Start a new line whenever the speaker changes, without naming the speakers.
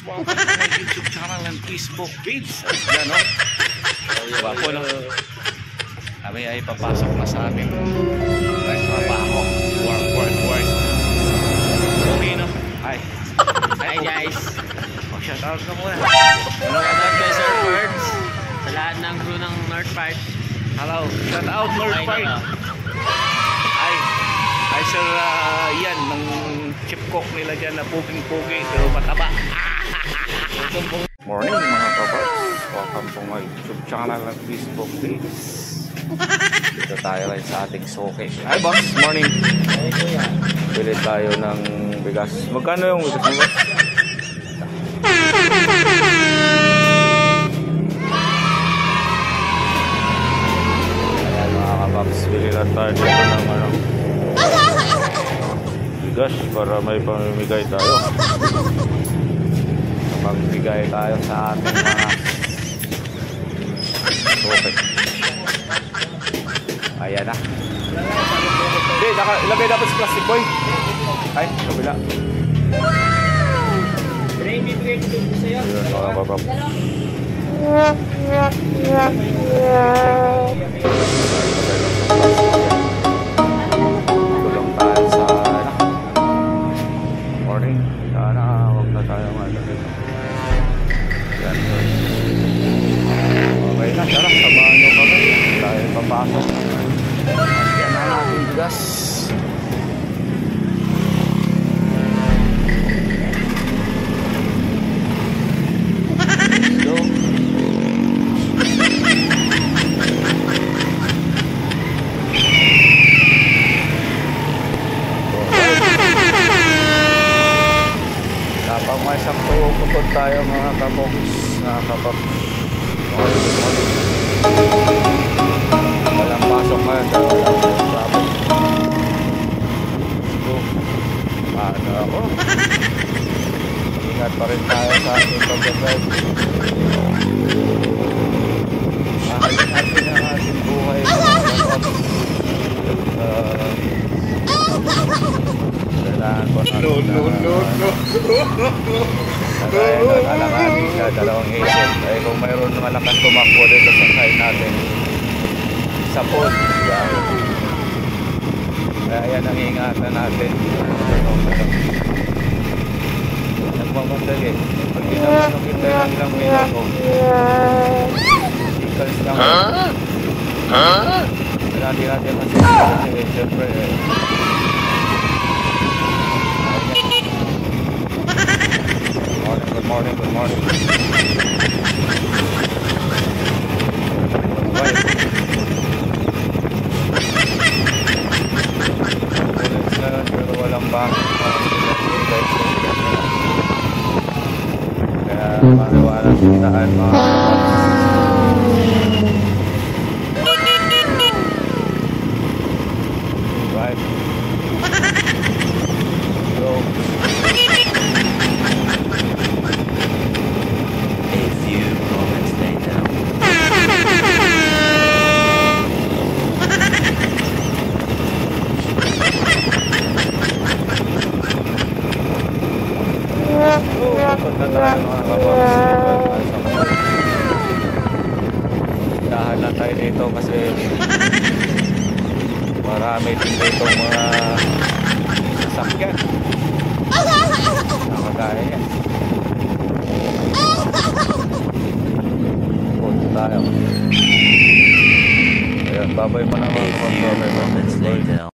Welcome to my YouTube channel and Facebook page. Yan o. Wapo no. Kami ay papasok na sa aming trabaho. Work. Okay no. Hi.
Hi guys.
Shout out ka muna.
Hello kay Sir Birds. Sa lahat ng crew ng North Park.
Hello. Shout out North Park. Hi Sir Ian ng chip cook nila dyan na puging-pugi pero mataba. Morning mga kabards. Welcome to my YouTube channel at Facebook page. Dito tayo rin sa ating soke. Hi boss, morning. Bili tayo ng bigas. Magkano yung bigas mo? Ayan mga kabards, bili lang tayo dito ng bigas para may pamimigay tayo. Magbigay tayo sa ating mga soke. Ayan na. Hindi, ilagay dapat sa plastic boy. Ay, kabila.
Bibigay ko dito sa'yo.
Ayan, mga babab. Tulong tayo sa morning. Sana huwag na tayo malagay. Yan. Okay na, tara. Samahan nyo kami. Tayo papasok. Yan na natin bigas. So, may sakto kupod tayo mga kaboks na kapag walang pasok ngayon dahil walang traffic. So, paano ako? Ingat pa rin tayo sa ating pag-drive. Mahalin natin ang ating buhay mga kaboks. Kailangan ko natin alanganin ka, dalawang isip. Ay kung mayroon malakas tumakbo dito sa side natin sa pod, kaya yan ang ingatan natin. Nagmamadali pag ginagawa kita lang ilang minuto ikals lang natin kasi siyempre Good morning. Pero walang bakit. Kaya maliwanag sinahan mga right. So dahan lang tayo dito kasi marami din dito mga sasakyan nakagaya yan. Punta tayo. Ayan, babay mo na mga kapag